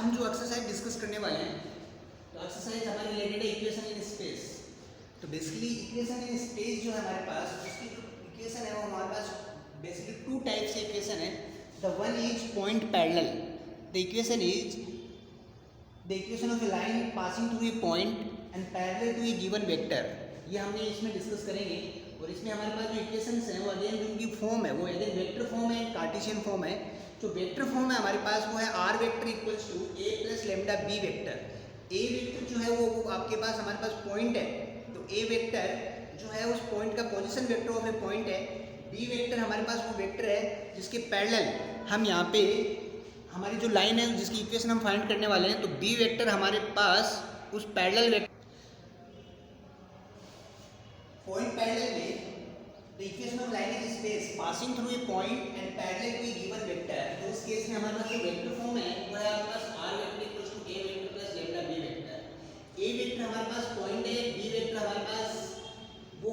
हम जो exercise discuss करने वाले हैं, तो एक्सरसाइज हमारे रिलेटेड है इक्वेशन इन स्पेस। तो बेसिकली इक्वेशन इन स्पेस जो है हमारे पास, उसकी जो इक्वेशन है वो हमारे पास बेसिकली टू टाइप्स की इक्वेशन है। The one is point parallel, the equation is the equation of a line passing through a point and parallel to a given vector. ये हमने इसमें डिस्कस करेंगे। और इसमें हमारे पास जो इक्वेशंस हैं वो अगेन उनकी फॉर्म है, वो अगेन वेक्टर फॉर्म है, कार्टेशियन फॉर्म है। जो वेक्टर फॉर्म है हमारे पास वो है R vector equals to A plus lambda B vector. A vector जो है वो आपके पास हमारे पास पॉइंट है, तो ए वेक्टर जो है उस पॉइंट का position vector of A point है। बी वेक्टर हमारे पास वो वेक्टर है जिसके पैरेलल हम यहाँ पे हमारी जो लाइन है जिसकी इक्वेशन हम फाइंड करने वाले हैं, तो बी वेक्टर हमारे पास उस पैरेलल वेक्टर पॉइंट पैरेलल में the equation of line in space passing through a point and parallel to a given vector. तो उस केस में हमारे पास जो वेक्टर फॉर्म है वो है आपके पास R vector equals to A vector plus lambda B vector. A vector हमारे पास पॉइंट है, बी वेक्टर हमारे पास वो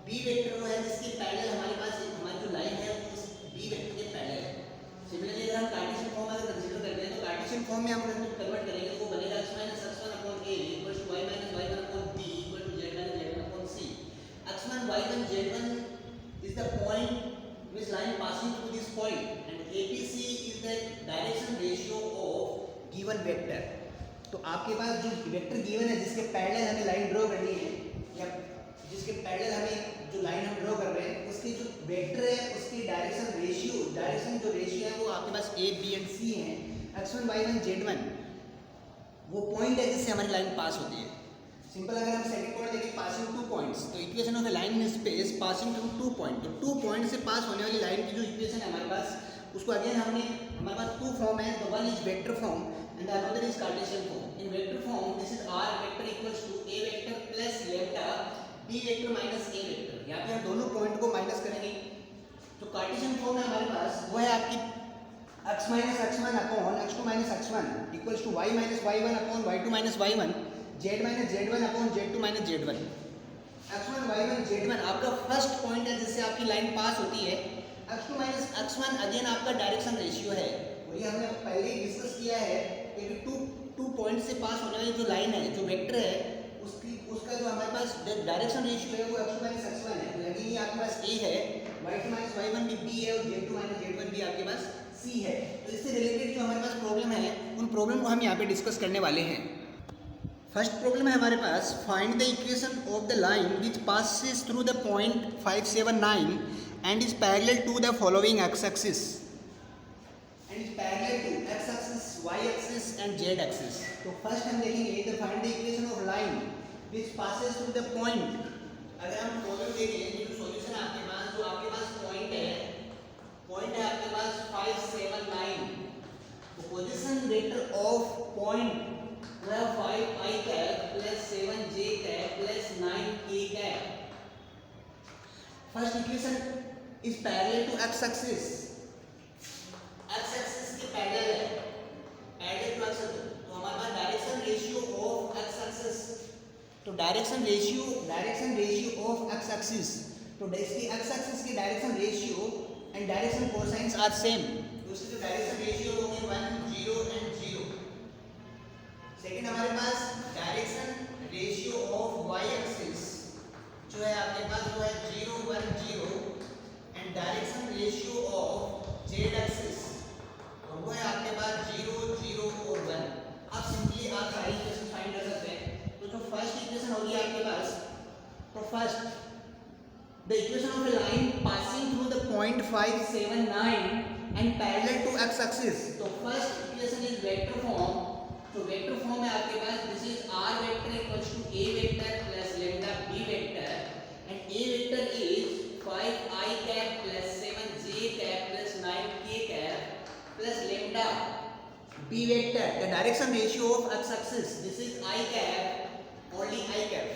बी वेक्टर वो है जिसके पैरेलल हमारे पास हमारी जो लाइन है उस बी वेक्टर के पैरेलल है। सिमिलरली अगर हम कार्टेशियन फॉर्म अगर कंसीडर करते हैं तो कार्टेशियन फॉर्म में हम कन्वर्ट करेंगे तो वो बनेगा x - x1 upon a equals to y - y1 upon b equal to z - z1 upon c। x1 y1 z1 is the point which line passing through this point and abc is the direction ratio of given vector। तो आपके पास जो vector given है जिसके parallel हमें line draw करनी है या जिसके पैरेलल हमें जो लाइन हम ड्रॉ कर रहे हैं उसकी जो वेक्टर है उसकी डायरेक्शन रेशियो, डायरेक्शन जो रेशियो है वो आपके पास ए बी एंड सी है। x1 y1 z1 वो पॉइंट है जिससे हमारी लाइन पास होती है। सिंपल अगर हम सेकंड पॉइंट देखें पासिंग टू पॉइंट्स, तो equation of a line in space passing through two point, तो टू पॉइंट से पास होने वाली लाइन की जो इक्वेशन है हमारे पास उसको अगेन हमारे पास टू फॉर्म है। The one is vector form and the other is Cartesian form. In vector form this is R vector equals to A vector plus lambda B vector minus A vector. यहाँ पे हम दोनों point को minus करेंगे। तो Cartesian form है हमारे पास वो है आपकी x - x1 upon x2 - x1 equals to y - y1 upon y2 - y1 z - z1 upon z2 - z1। x1 y1 z1 आपका फर्स्ट पॉइंट है जिससे आपकी लाइन पास होती है। x2 - x1 अगेन आपका डायरेक्शन रेशियो है और ये हमने पहले ही डिस्कस किया है कि टू पॉइंट से पास होने वाली जो लाइन है जो वेक्टर है उसका जो हमारे पास डायरेक्शन रेशियो है वो x2 - x1 है। यानी ये आपके पास a है, y2 - y1 भी b है और z2 - z1 भी आपके पास c है। तो इससे रिलेटेड जो हमारे पास प्रॉब्लम है उन प्रॉब्लम को हम यहाँ पे डिस्कस करने वाले हैं। फर्स्ट प्रॉब्लम है हमारे पास find the equation of the line which passes through the point 579 and is parallel to the following X axis and is parallel to X axis, Y axis and Z axis. तो first हम देखेंगे the find the equation of line which passes through the point. अगर हम problem देखें जो solution है आपके पास point है आपके पास 579, तो position vector of point we have 5 I cap plus 7 J cap plus 9 K cap। First equation is parallel to x axis, x axis के parallel है, parallel to x axis। तो हमारे पास direction ratio of x axis, तो direction ratio of x axis, तो इसकी x axis की direction ratio and direction cosines are same. तो उसकी जो डायरेक्शन रेशियो होंगे 1 0 एंड 0। सेकेंड हमारे पास direction ratio of y axis जो है आपके पास वो है 0 1 0 and direction ratio of z axis और वो है आपके पास 0 0 और 1। अब सिंपली आप सारी इक्वेशन फाइंड कर सकते हैं। तो जो फर्स्ट इक्वेशन होगी आपके पास, तो first the equation of a line passing through the point 579 and parallel to x axis. तो first equation is vector form. तो वेक्टर फॉर्म है आपके पास this is r vector equals to a vector plus lambda b vector and a vector is 5 I cap plus 7 j cap plus 9 k cap plus lambda b vector. The direction ratio of x axis this is I cap, only I cap,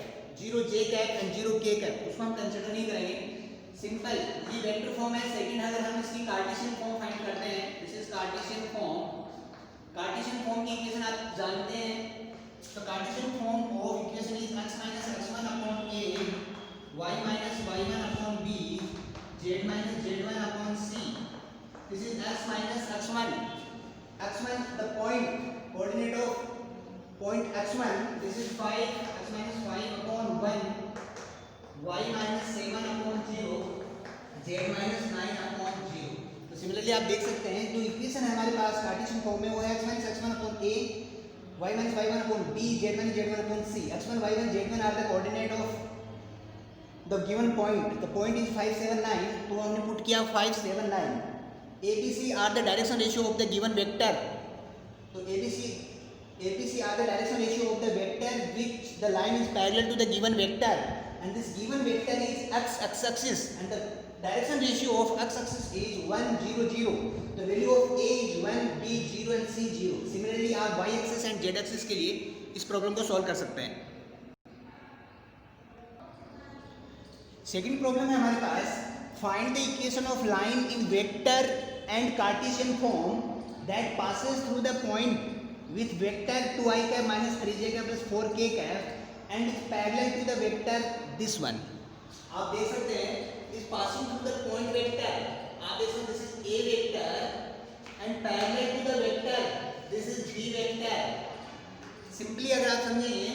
0 j cap and 0 k cap, उसको हम consider नहीं करेंगे। Simple ये vector form है। Second अगर हम इसकी Cartesian form find करते हैं, this is Cartesian form. Cartesian form की इक्वेशन आप जानते हैं, तो Cartesian form of equation is x - x1 upon a, y - y1 upon b, z - z1 upon c। This is x - x1 the point point x1 this is 5 x minus 5 upon 1 y minus 7 upon 0 z minus 9 upon 0। तो similarly आप देख सकते हैं जो equation है हमारे पास Cartesian form में वो है x minus x1 upon a y minus y1 upon b z minus z1 upon c। x1 y1 z1 are the coordinate of the given point, the point is 5 7 9, तो हमने put किया 5 7 9। ABC are the direction ratio of the given vector, तो ABC are the direction ratio of the vector which the line is parallel to the given vector, and this given vector is x axis and the direction ratio of x axis is 1 0 0। the value of a is 1 b 0 and c 0। similarly आप y axis and z axis के लिए इस problem को solve कर सकते हैं। Second problem है हमारे पास find the equation of line in vector and Cartesian form that passes through the point with vector 2i cap minus 3j cap plus 4k cap and is parallel to the vector this one। आप देख सकते हैं is passing through the point vector, आप देख सकते हैं this is a vector and parallel to the vector this is b vector। Simply अगर आप समझेंगे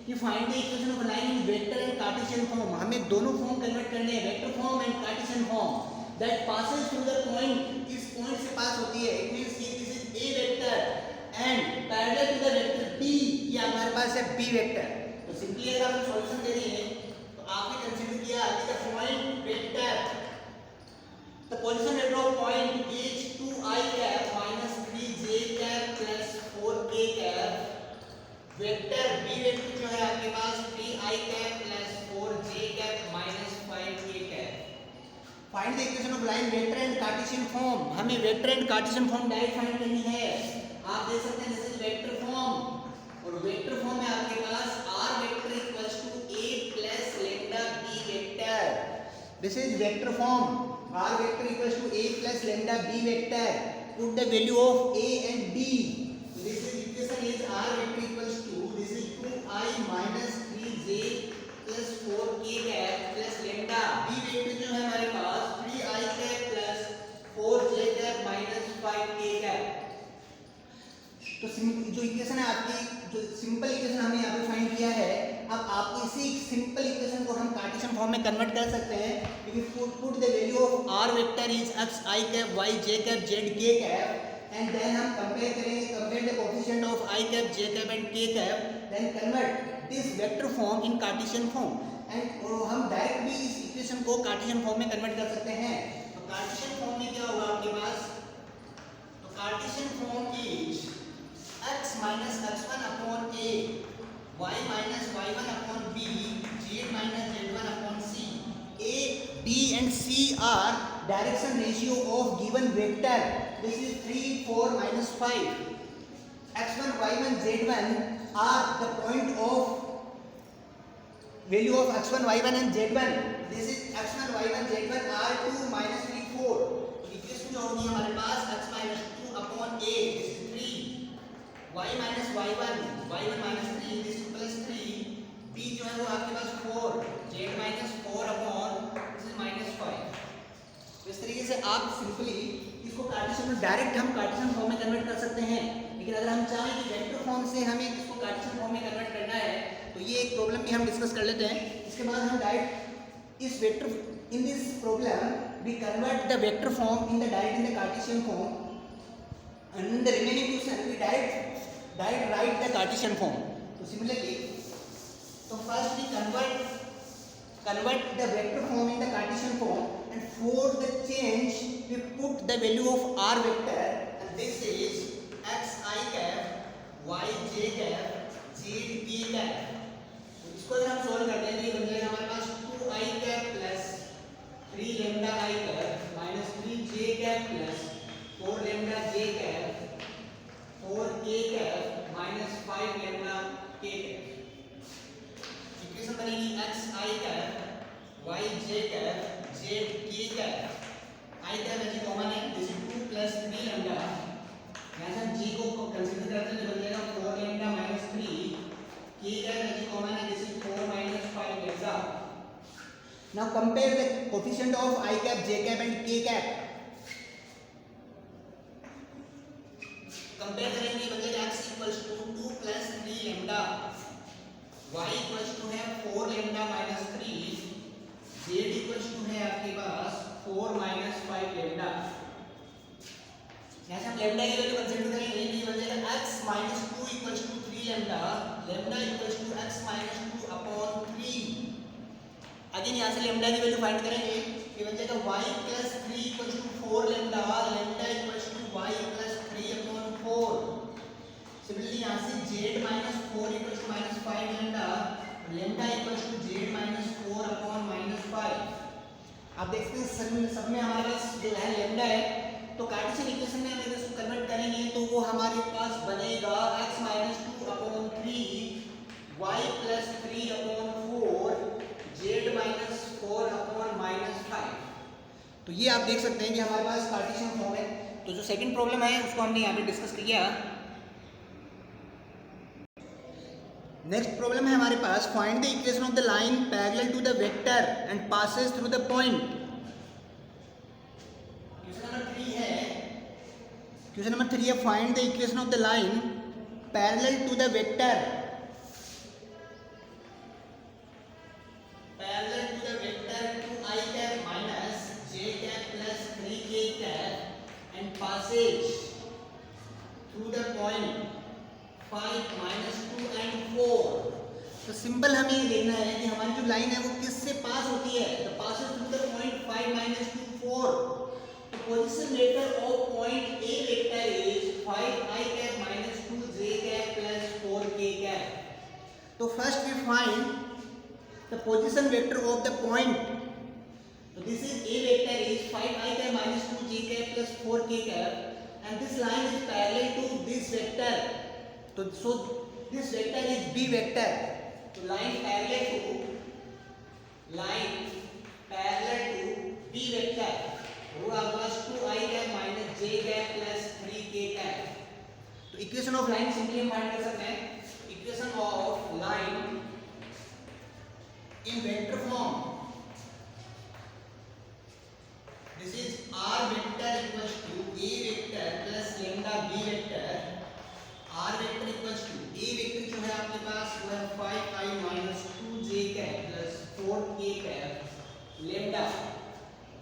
कि find the equation of line in vector and Cartesian form, हमें दोनों फॉर्म कन्वर्ट करने हैं, vector form and Cartesian form that passes through the point, इस point से पास होती है। इट मींस कि this is a vector and parallel to the vector b, ये हमारे पास है b वेक्टर। तो सिंपली अगर आपको सॉल्यूशन दे रही है तो आपने कंसीडर किया कि the point vector, the position vector of point is 2i cap minus 3j cap plus 4k cap. Vector b vector जो है आपके पास 3i cap plus 4j cap minus 5k cap. Find the equation of line vector and Cartesian form, हमें vector and Cartesian form direct find करनी है। आप देख सकते हैं दिस इज वेक्टर फॉर्म और वेक्टर फॉर्म में आपके पास r vector equals to a plus lambda b vector. This is vector form, r vector equals to a plus lambda b vector. Put the value of a and b, this is equation is r vector equals to this is 2i minus 3j plus 4k cap plus lambda b vector जो है हमारे पास 3i cap plus 4j cap minus 5k cap. तो जो equation है आपकी, जो simple equation हमने यहाँ पे फाइंड किया है, अब आपको इसी सिंपल इक्वेशन को हम कार्टेशियन फॉर्म में कन्वर्ट कर सकते हैं। If you put the value of r vector is x i cap y j cap z k cap and then हम कंपेयर करेंगे, compare the coefficient of i cap j cap and k cap, then convert this vector form in Cartesian form and हम direct भी इस equation को Cartesian form में convert कर सकते हैं। तो कार्टेशियन फॉर्म में क्या होगा आपके पास, तो Cartesian form is x minus x1 upon a, y minus y1 upon b, z minus z1 upon c। a, b and c are direction ratio of given vector, this is 3 4 minus 5। x1 y1 z1 are the point of value of x1 y1 and z1, this is x1 y1 z1 are 2 minus 3 4। Equation जो होगी हमारे पास x minus 2 upon a, this is 3, y minus y1 minus 3 this is plus 3, b जो है वो आपके पास 4, z minus 4 upon this is minus 5। तो इस तरीके से आप सिंपली इसको कार्टेशियन में डायरेक्ट हम कार्टेशियन फॉर्म में कन्वर्ट कर सकते हैं। लेकिन अगर हम चाहें कि वेक्टर फॉर्म से हमें इसको कार्टेशियन फॉर्म में कन्वर्ट करना है तो ये एक प्रॉब्लम भी हम डिस्कस कर लेते हैं। इसके बाद हम डायरेक्ट इस vector, in this problem we convert the vector form in the direct in the Cartesian form and in the remaining question we direct write the Cartesian form। तो similarly, so first we convert the vector form in the Cartesian form, and for the change we put the value of r vector, and this is x I cap y j cap z k cap। तो इसको अगर हम solve करते हैं तो ये बन जाएगा हमारे पास 2i cap plus 3 lambda I cap minus 3j cap plus 4 lambda j cap 4k cap minus 5 lambda k cap। Equation बनेगी x I cap y j cap z k cap। I cap ऐसे common है, this is 2 plus 3 lambda, यहाँ से हम g को consider करते हैं तो बन जाएगा 4 lambda minus 3, k cap ऐसे कॉमन है, this is 4 minus 5 lambda। Now compare the coefficient of I cap, j cap and k cap। Compare करेंगे बन जाएगा x equals to 2 plus 3 lambda lambda lambda equals to x minus 2 upon 3। Again यहाँ से lambda की value find करेंगे, ये बन जाएगा y plus 3 equals to 4 lambda lambda equals to y plus 3 upon 4। Similarly यहाँ से z minus 4 equals to minus 5 lambda lambda equals to z minus 4 upon minus 5। आप देखते हैं सब में हमारे पास जो है लेमडा है, तो कार्टेशियन इक्वेशन में अगर इसको कन्वर्ट करेंगे तो वो हमारे पास बनेगा x minus 2 upon 3 y plus 3 upon 4 z minus 4 upon minus 5। तो ये आप देख सकते हैं कि हमारे पास कार्टेशियन फॉर्म है। तो जो सेकंड प्रॉब्लम है उसको हमने यहाँ पे डिस्कस किया। नेक्स्ट प्रॉब्लम है हमारे पास, find the equation of the line parallel to the vector and passes through the point. Question number 3 है, find the equation of the line parallel to the vector parallel to the vector 2i cap minus j cap plus 3k cap and passes through the point 5 minus 2 and 4। तो simple हमें ये देखना है कि हमारी जो line है वो किससे पास होती है। तो passes through the point 5 minus 2 4। तो position vector of point A vector is 5i cap minus 2j cap plus 4k cap. तो first we find the position vector of the point. तो this is a vector is 5i cap minus 2j cap plus 4k cap and this line is parallel to this vector. तो so this vector is b vector. तो line parallel to b vector वो आपके पास 2i cap minus j cap plus 3k cap. तो equation of line simply हम find कर सकते हैं। Equation of line in vector form, this is r vector equals to a vector plus lambda b vector. r vector equals to a vector जो है आपके पास वो है 5i माइनस 2j cap plus 4k cap lambda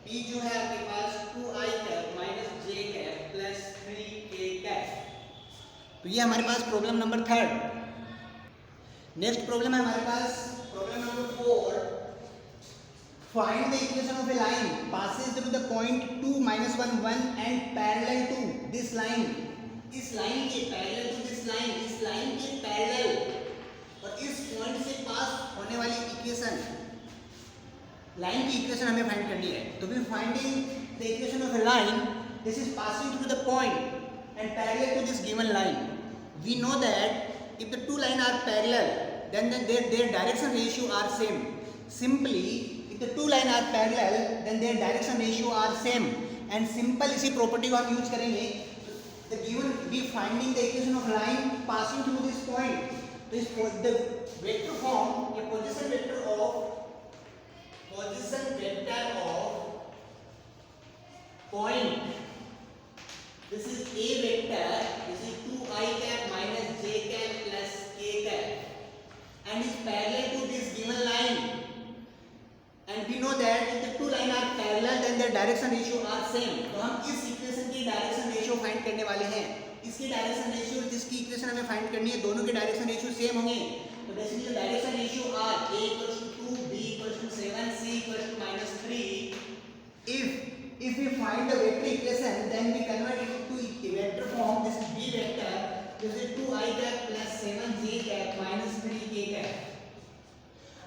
b जो है आपके पास 2i cap minus j cap plus 3k cap. तो ये हमारे पास प्रॉब्लम नंबर 3। नेक्स्ट प्रॉब्लम है हमारे पास problem number 4, find the equation of a line passes through the point 2 minus 1 1 and parallel to this line. इस लाइन के parallel to this line, इस लाइन के पैरेलल और इस पॉइंट से पास होने वाली इक्वेशन, लाइन की इक्वेशन हमें फाइंड करनी है। तो we finding the equation of a line, this is passing through the point and parallel to this given line. We know that if the two line are parallel then their direction ratio are same. Simply if the two line are parallel then their direction ratio are same and simple इसी property को हम use करेंगे। The given we finding the equation of line passing through this point, this the vector form a position vector of point, this is a vector, this is 2i cap minus j cap plus k cap and is parallel to this given line, and we know that if the two line are parallel then their direction ratio are same। तो हम इस equation की direction ratio find करने वाले हैं। इसकी direction ratio जिसकी इक्वेशन हमें फाइंड करनी है दोनों के डायरेक्शन रेशियो सेम होंगे। तो basically direction ratio are a equals to 2, b equals to 7, c equals to -3। if we find the vector equation then we convert it to vector form, this is b vector, this is 2i cap plus 7j cap minus 3k cap।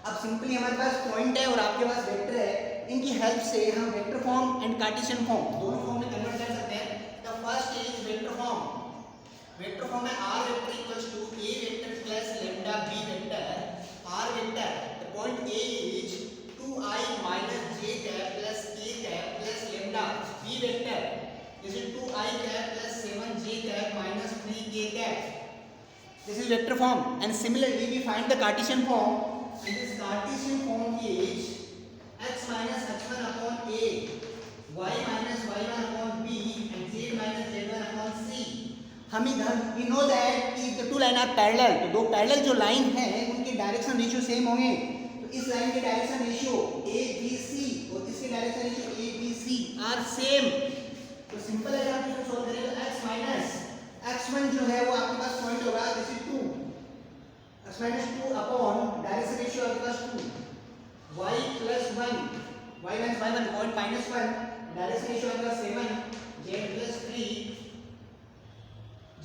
अब simply हमारे पास point है और आपके पास vector है, इनकी help से हम vector form and Cartesian form दोनों फॉर्म में कन्वर्ट कर सकते हैं। The first is vector form. Vector form है r vector equals to a vector plus lambda b vector. r vector the point a is 2i minus j cap plus k cap plus lambda। b vector this is 2i cap plus 7j cap minus 3k cap। This is vector form and similarly we find the Cartesian form, and this Cartesian form is x minus h1 upon a, y minus y1 upon b and z minus z1 upon c। we know that if the two line are parallel, तो दो parallel जो line है उनके direction ratio same होंगे। तो इस line के direction ratio a b c और इसके direction ratio a b c are same. तो सिंपल है, आप इसको सोल्व करेंगे x माइनस x1 जो है वो आपके पास पॉइंट होगा, this is 2 x minus 2 upon direction ratio आपके पास 2 y plus 1 y minus y1 point minus 1 direction ratio आपके पास 7 z plus 3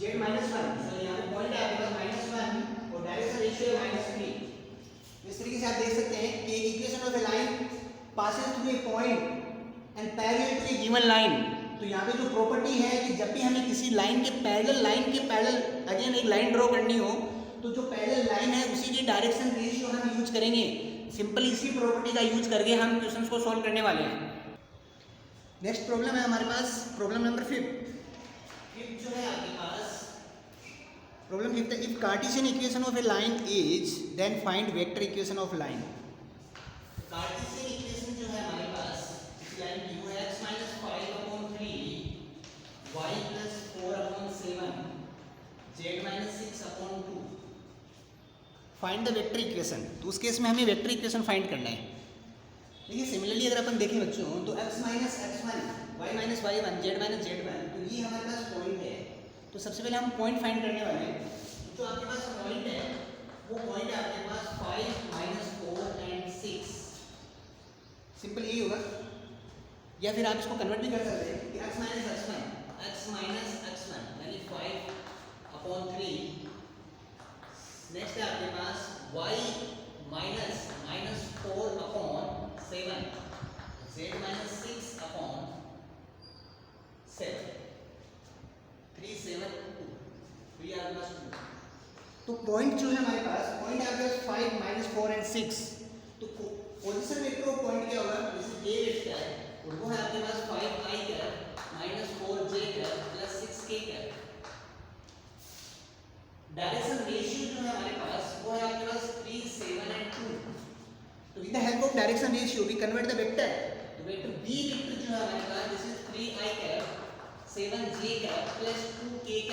z minus 1 सो यहाँ पे पॉइंट है आपके पास -1 और डायरेक्शन रेशियो है -3। इस तरीके से आप देख सकते हैं कि equation of a line passes through a point and parallel to a given line। तो यहाँ पे जो प्रॉपर्टी है कि जब भी हमें किसी लाइन के पैरेलल अगेन एक लाइन ड्रॉ करनी हो तो जो पैरेलल लाइन है उसी की डायरेक्शन रेशियो हम यूज करेंगे। सिंपली इसी प्रॉपर्टी का यूज करके हम क्वेश्चंस को सॉल्व करने वाले हैं। नेक्स्ट प्रॉब्लम है हमारे पास प्रॉब्लम नंबर 5 जो है आपके पास problem 5 if Cartesian equation of a line is then find vector equation of line. Cartesian equation जो है हमारे पास इस लाइन की वो है x minus 5/3 y plus 4/7 z minus 6/2। Find the vector equation. तो उस केस में हमें वेक्टर इक्वेशन फाइंड करना है। देखिए सिमिलरली अगर अपन देखें बच्चों तो x minus x1 y minus y1 z minus z1 तो ये हमारे पास पॉइंट है। तो सबसे पहले हम पॉइंट फाइंड करने वाले हैं। जो आपके पास पॉइंट है वो पॉइंट है आपके पास 5 -4 and 6। सिंपल यही होगा या फिर आप इसको कन्वर्ट भी कर सकते हैं कि x minus x1 यानी 5/3। नेक्स्ट है आपके पास y minus -4/7 z minus 6/7 3 7 2 तो ये आपके पास 2। तो पॉइंट जो है हमारे पास पॉइंट है आपके पास 5 -4 and 6। तो पोजीशन वेक्टर ऑफ पॉइंट क्या होगा जैसे a वेक्टर है और वो है आपके पास 5i - 4j + 6k। Direction ratio जो है हमारे पास वो है आपके पास 3 7 and 2। तो with the help of direction ratio we convert the vector. तो वेक्टर b वेक्टर जो है हमारे पास this is 3i 7j + 2k।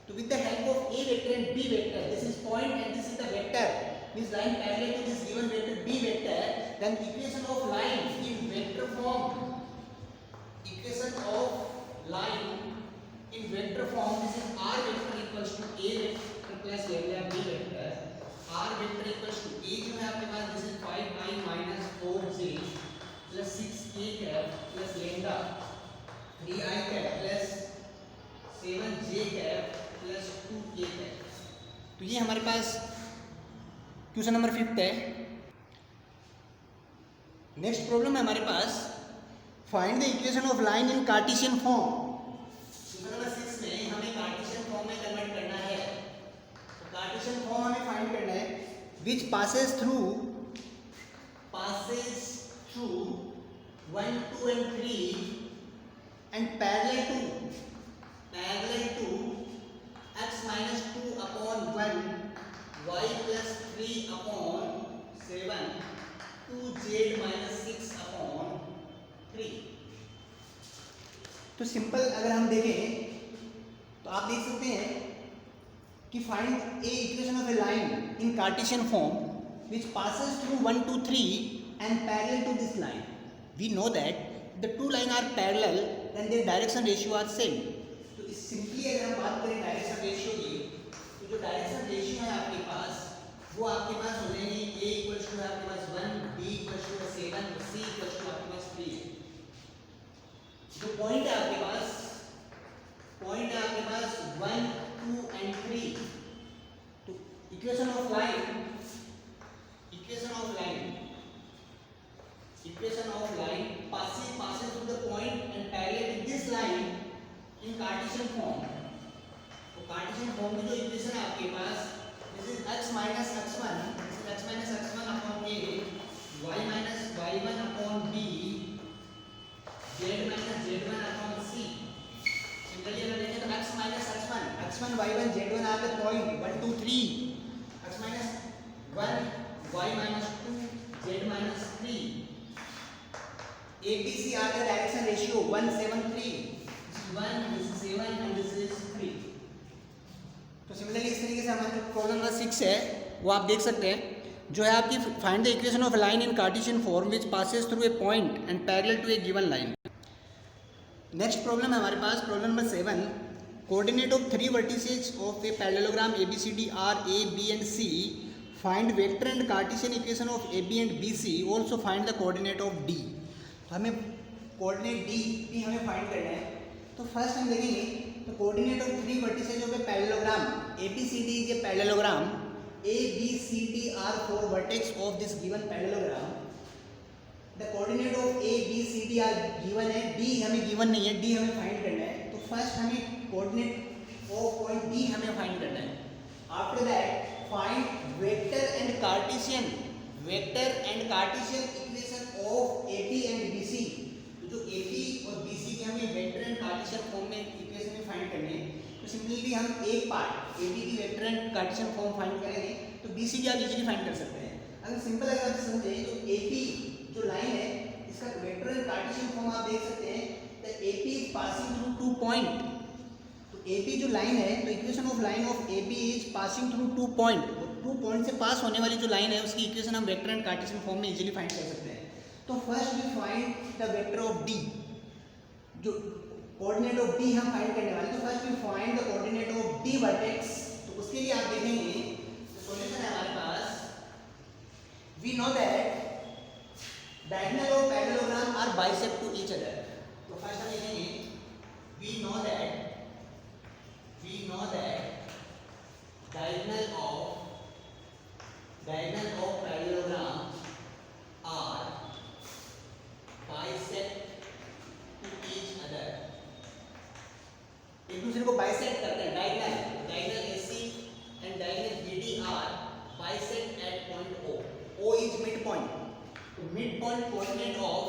तो with the help of a vector and b vector this is point and this is the vector means line parallel to this given vector b vector then equation of line in vector form this is r vector equals to a vector plus lambda b vector। r vector equals to a जो है आपके पास this is 5i - 4j plus 6k plus lambda 3i plus 7j plus 2k है। तो ये हमारे पास question number 5 है। Next problem है हमारे पास find the equation of line in Cartesian form. Question number 6 में हमें कार्टेशियन फॉर्म में कन्वर्ट करना है। तो कार्टेशियन फॉर्म हमें फाइंड करना है विच passes through 1 2 and 3 and parallel to x minus 2/1 y plus 3/7 2z minus 6/3। तो सिंपल अगर हम देखें तो आप देख सकते हैं कि find A equation of a line in Cartesian form which passes through 1 2 3 and parallel to this line। we know that the two lines are parallel then their direction ratio are same। तो इस simply अगर हम बात करें direction ratio की तो जो direction ratio है आपके पास वो आपके पास हो जाएंगे a इक्वल्स टू आपके पास 1 b equals to 7 c equals to आपके पास 3 है। जो पॉइंट है आपके पास 1 2 and 3। तो equation of line passes through the point and parallel with this line in Cartesian form। तो Cartesian form में जो इक्वेशन है आपके पास this is x minus x1 upon a y minus y1 upon b z minus z1 upon c। Similarly अगर देखें तो x minus x1 y1 z1 are the point 1 2 3 x minus 1 y minus 2 z minus 3 ABC are the direction ratio 1 7 3 this is 1 this is 7 and this is 3। तो similarly इस तरीके से हमारा जो problem number 6 है वो आप देख सकते हैं जो है आपकी find the equation of line in Cartesian form which passes through a point and parallel to a given line. Next problem है हमारे पास problem number 7 coordinate of three vertices of a parallelogram ABCD are A, B and C. Find vector and Cartesian equation of AB and BC. Also find the coordinate of D. तो हमें coordinate D भी हमें find करना है. तो first हम देखेंगे तो coordinate of three vertices of a parallelogram ABCD is a parallelogram. ABCD are four vertex of this given parallelogram. The coordinate of ABCD are given है, D हमें given नहीं है, D हमें फाइंड करना है. तो फर्स्ट हमें कोऑर्डिनेट ऑफ पॉइंट D हमें फाइंड करना है. After that find vector and Cartesian equation of AB and BC. तो जो AB और BC के हमें वेक्टर एंड कार्टेशियन फॉर्म में इक्वेशन में फाइंड करनी है. तो सिंपली हम एक पार्ट AB की vector and Cartesian form find करेंगे तो BC की आप इजीली फाइंड कर सकते हैं. अगर सिंपल अगर आप समझें तो AP जो लाइन है इसका वेक्टर एंड कार्टेशियन फॉर्म आप देख सकते हैं. The AP is passing through two point. तो AP जो लाइन है तो equation of line of AB is passing through two point. Two point से पास होने वाली जो लाइन है उसकी इक्वेशन हम वेक्टर एंड कार्टेशियन फॉर्म में इजीली फाइंड कर सकते हैं. तो first we find the vector of D. जो कोऑर्डिनेट ऑफ D हम फाइंड करने वाले. तो first we find the coordinate of D vertex. तो उसके लिए आप देखेंगे तो सॉल्यूशन है हमारे पास. We know that diagonal of parallelogram are bisect to each other. तो फर्स्ट हम लिखेंगे we know that diagonal of parallelogram are bisect to each other. एक दूसरे को bisect करते हैं. diagonal AC and diagonal BD are bisect at point O. O is midpoint. Midpoint coordinate of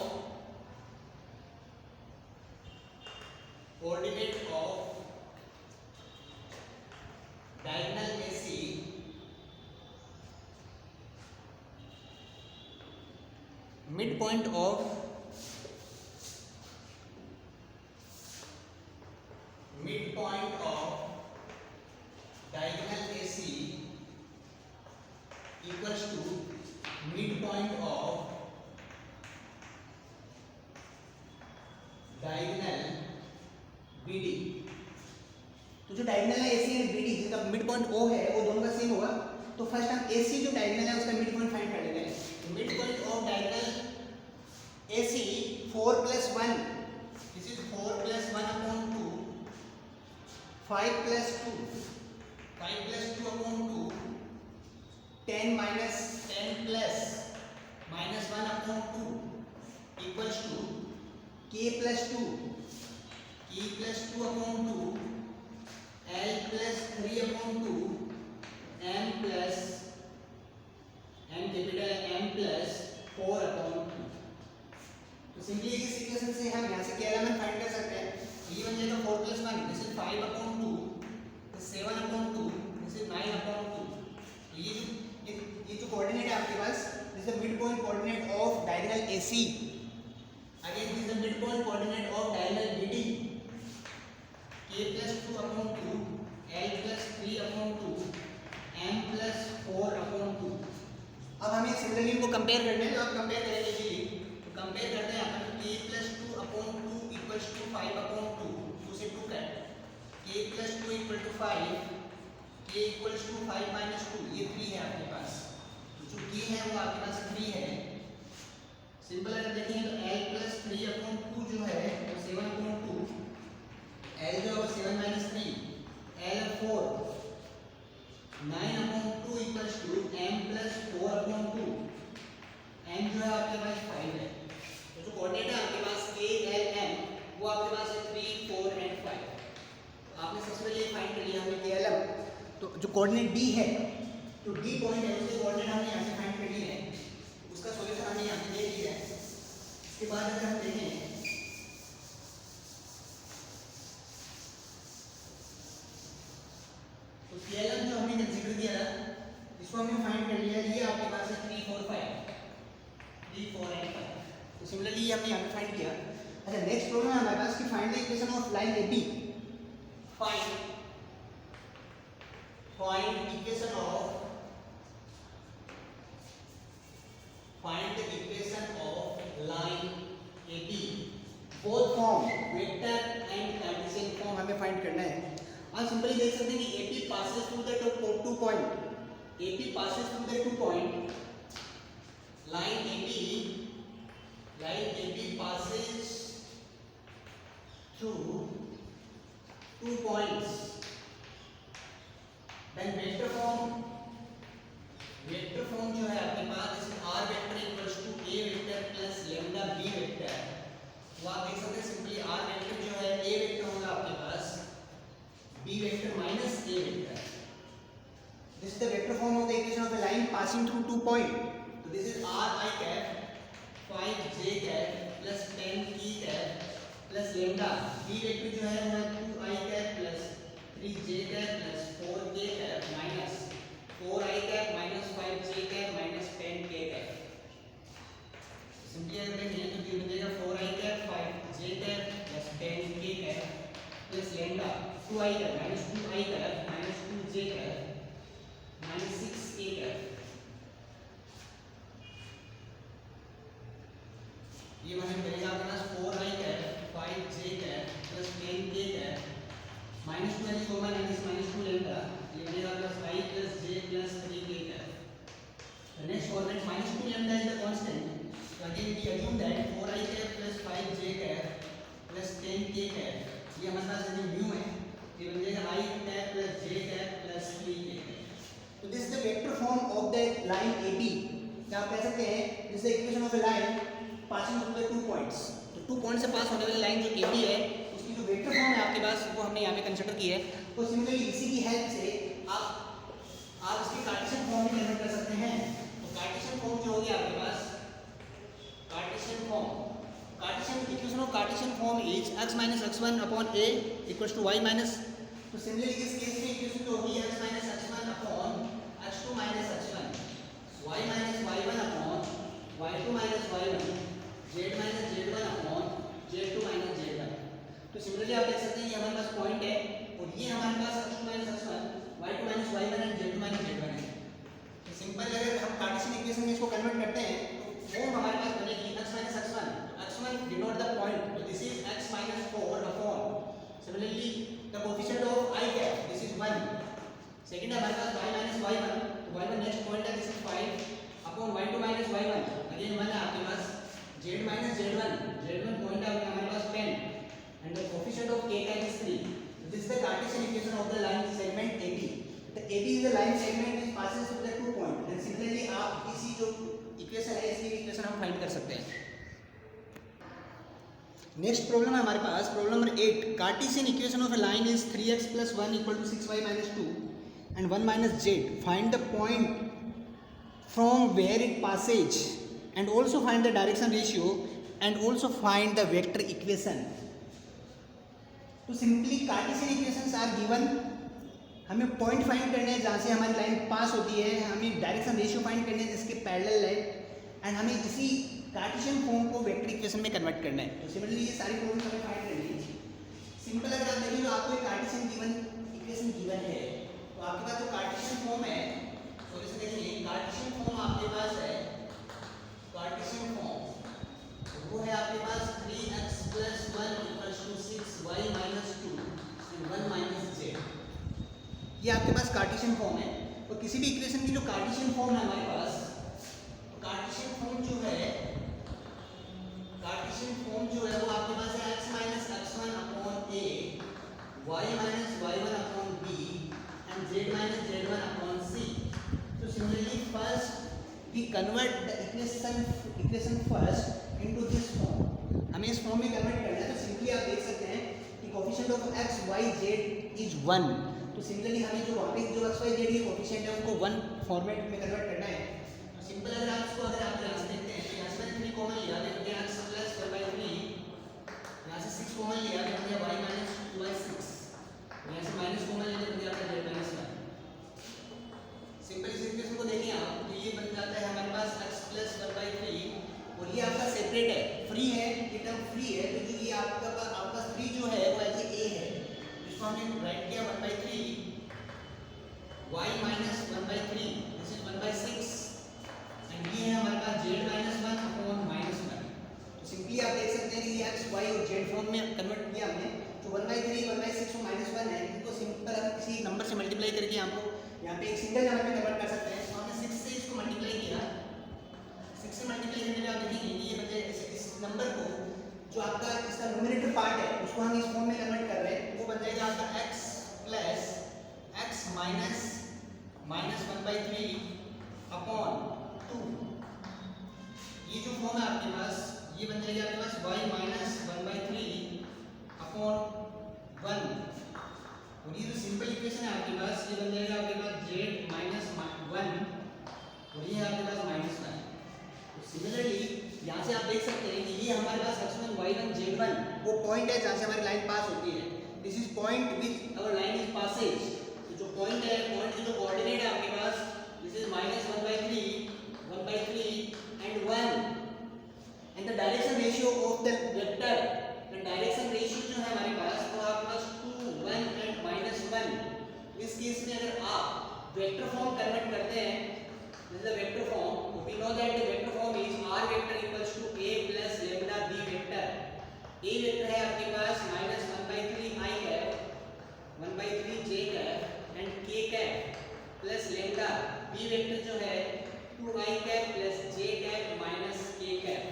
diagonal AC midpoint of diagonal AC equals to midpoint of diagonal BD. तो जो diagonal है AC and BD जिसका mid point O है वो दोनों का same होगा. तो फर्स्ट हम AC जो डायगोनल है उसका मिड पॉइंट फाइंड कर लेते हैं. Mid point of diagonal AC 4 plus 1. This is 4 plus 1 upon 2. 5 plus 2. 5 plus 2 upon 2. 10 minus 10 plus minus 1 upon 2 equals to K plus 2 upon 2 L plus 3 upon 2 M plus M capital M plus 4 upon 2. तो simply इस equation से हम यहाँ से क्या element find कर सकते हैं. ये बन जाएगा 4 plus 1. This is 5 upon 2. This 7 upon 2. This is 9 upon 2. तो ये जो कोऑर्डिनेट है आपके पास this is the mid point coordinate of diagonal AC. Again, this is the midpoint coordinate of diagonal BD. K plus 2 upon 2, L plus 3 upon 2, M plus 4 upon 2. अब हमें similarly इनको compare करना है. तो आप कंपेयर करेंगे इजीली. तो compare करते हैं अपन. K plus 2 upon 2 equals to 5 upon 2. 2 से 2 cut. K plus 2 equal to 5. K equals to 5 minus 2. ये 3 है आपके पास. तो जो K है वो आपके पास 3 है. सिंपल अगर देखें तो L plus 3 upon 2 जो है वो 7 upon 2. L जो है 7 minus 3. L 4. 9 upon 2 equals to M plus 4 upon 2. M जो है आपके पास 5 है. तो जो कोऑर्डिनेट है आपके पास K, L, M वो आपके पास है 3, 4 and 5. तो आपने सबसे पहले फाइंड कर लिया हमने K, L, M. तो जो कोऑर्डिनेट D है तो D पॉइंट है उसके कोऑर्डिनेट हमने यहाँ से फाइंड कर लिए हैं. उसका सॉल्यूशन हमने यहाँ पे दे दिया है. इसके बाद अगर हम देखें तो KLM जो हमने जिक्र किया था इसको हमने फाइंड कर लिया. ये आपके पास है 3, 4, 5. 3, 4 and 5. तो सिमिलरली ये हमने यहाँ पे फाइंड किया. अच्छा नेक्स्ट प्रॉब्लम है हमारे पास कि find the equation of line AB. Find equation of line AB. Both form vector and Cartesian form हमें फाइंड करना है. आप सिंपली देख सकते हैं कि AP passes through the two point. AP passes through the 2 point. Line AB passes through 2 points. Then vector form जो है आपके पास जैसे r vector equals to a vector plus lambda b vector, तो आप देख सकते हैं सिंपली r वेक्टर जो है a वेक्टर होगा आपके पास b vector minus a vector. This is the vector form of the equation of a line passing through 2 point. तो this is r I cap 5j cap plus 10 e cap plus lambda b vector जो है वो 2 I cap plus 3j cap plus 4k cap minus 4 I cap minus 5 j cap minus 10 k cap. Simply अगर देखें तो ये बन जाएगा 4 I cap 5 j cap plus 10 k cap plus lambda 2 I cap minus 2 I cap minus 2 j cap minus 6 k cap. ये मतलब बनेगा आपके पास 4 I cap 5 j cap plus 10 k cap minus 2 is common and is minus 2 lambda. ये बनेगा plus I plus j plus 3 k cap. The next coordinate minus 2 lambda is the constant. So again we assume that 4 I cap plus 5 j cap plus 10 k cap. ये हमारे पास जो mu है ये बन जाएगा I cap plus j cap plus 3 k cap. So this is the vector form of the line AB. क्या आप कह सकते हैं this is the equation of a line passing through the 2 points. तो 2 पॉइंट से पास होने वाली line जो AB है उसकी जो वेक्टर फॉर्म है आपके पास वो हमने यहाँ पे कंसीडर की है. तो सिमिलरली इसी की हेल्प से आप इसके कार्टेशियन फॉर्म में कन्वर्ट कर सकते हैं. तो कार्टेशियन फॉर्म जो हो गया आपके पास Cartesian equation of Cartesian form is x minus x1 upon a equals to y minus. तो सिमिलरली इस केस में इक्वेशन जो होगी x minus x1 upon x2 minus x1 y minus y1 upon y2 minus y1 z minus z1 upon z2 minus z1. तो similarly आप देख सकते हैं ये हमारे पास पॉइंट है और ये हमारे पास x2 minus x1 y2 minus y1 and z2 minus z1 है. तो सिंपल अगर हम कार्टेशियन इक्वेशन में इसको कन्वर्ट करते हैं तो फॉर्म हमारे पास बनेगी x minus x1 denote the point. तो this is x minus 4 upon similarly the coefficient of I cap this is 1. Second हमारे पास y minus y1 तो y1 नेक्स्ट पॉइंट है this is 5 upon y2 minus y1 again 1 है आपके पास z minus z1 point है हमारे पास 10 and the coefficient of k cap is 3. This is the Cartesian equation of the line segment AB. The AB is the line segment which passes through the 2 point. And similarly आप इसी जो equation है इसकी equation हम find कर सकते हैं. Next problem है हमारे पास problem number 8. Cartesian equation of a line is 3x plus 1 equal to 6y minus 2 and 1 minus z. Find the point from where it passes and also find the direction ratio and also find the vector equation. तो simply Cartesian equations are given. हमें point find करने हैं जहाँ से हमारी line pass होती है. हमें डायरेक्शन रेशियो फाइंड करने हैं जिसके पैरेलल है एंड हमें इसी कार्टेशियन फॉर्म को वेक्टर इक्वेशन में कन्वर्ट करना है. तो सिमिलरली ये सारी प्रॉब्लम हमें फाइंड करनी है. सिंपल अगर आप देखिए तो आपको एक कार्टेशियन इक्वेशन गिवन है तो आपके पास जो कार्टेशियन फॉर्म है तो इसे देखिए कार्टेशियन फॉर्म आपके पास है. कार्टेशियन फॉर्म वो है आपके पास 3x plus 1 equals to 6y minus 2 and 1 minus z. ये आपके पास कार्टेशियन फॉर्म है. तो किसी भी इक्वेशन की जो कार्टेशियन फॉर्म है हमारे पास तो कार्टेशियन फॉर्म जो है वो आपके पास है x minus x1 upon a y minus y1 upon b and z minus z1 upon c. So similarly first we convert the equation first into this form. हमें इस फॉर्म में कन्वर्ट करना है. तो सिंपली आप देख सकते हैं कि coefficient of x y z is 1. तो सिमिलरली हमें जो वहाँ पे जो x y z के कोएफिशिएंट है उनको 1 फॉर्मेट में कन्वर्ट करना है. तो सिंपल अगर आप इसको अगर आप यहाँ से देखते हैं तो यहाँ से 3 कॉमन लिया तो यहाँ x plus 1/3 यहाँ से 6 कॉमन लिया तो यहाँ y minus 2/6 यहाँ से माइनस कॉमन लेते तो यहाँ z minus 1. सिंपल इस इक्वेशन को देखें आप तो ये बन जाता है हमारे पास x plus 1/3 और ये आपका सेपरेट है फ्री है. ये टर्म फ्री है तो जो ये आपका 3 जो है वो एज ए है जिसको हमने राइट किया 1/3 y minus 1/3 this is 1/6 and ये करके यहाँ पे एक सिंगल नंबर में कन्वर्ट कर सकते हैं। तो हमने 6 से इसको मल्टीप्लाई किया, 6 से मल्टीप्लाई करने में आप देखेंगे कि ये बन जाएगा, इस नंबर को जो आपका इसका न्यूमरेटर पार्ट है उसको हम इस फॉर्म में कन्वर्ट कर रहे हैं, वो बन जाएगा आपका x plus x minus minus 1/3 upon 2। ये जो फॉर्म है आपके पास, ये बन जाएगा आपके पास y माइनस 1/3 अपॉन 1। और ये जो सिंपल इक्वेशन है आपके पास, ये बन जाएगा आपके पास z माइनस 1 और ये है आपके पास -1। तो सिमिलरली यहाँ से आप देख सकते हैं कि ये हमारे पास x1 y1 z1 वो पॉइंट है जहाँ से हमारी लाइन पास होती है। This is point which our line is passes. तो जो पॉइंट है, पॉइंट की जो कोऑर्डिनेट है आपके पास, this is -1/3 and 1 and the direction ratio of the vector, the direction ratio जो है हमारे पास वो आपके पास 2 1 एंड -1। इस केस में अगर आप वेक्टर फॉर्म कन्वर्ट करते हैं, this is the vector form, we know that the vector form is r vector equals to a plus lambda b vector. a vector है आपके पास -1/3 i cap 1/3 j cap and k cap plus lambda, b vector जो है 2i cap plus j cap minus k cap.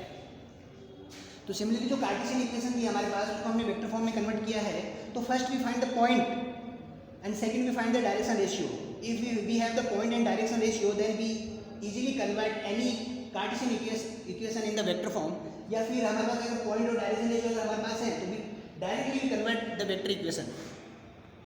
तो similarly जो Cartesian equation थी हमारे पास उसको हमने वेक्टर फॉर्म में कन्वर्ट किया है। तो first we find the point and second we find the direction ratio. If we have the point and direction ratio then we easily convert any Cartesian equation in the vector form. या फिर हमारे पास अगर point और direction ratio अगर हमारे पास है तो भी directly convert the vector equation.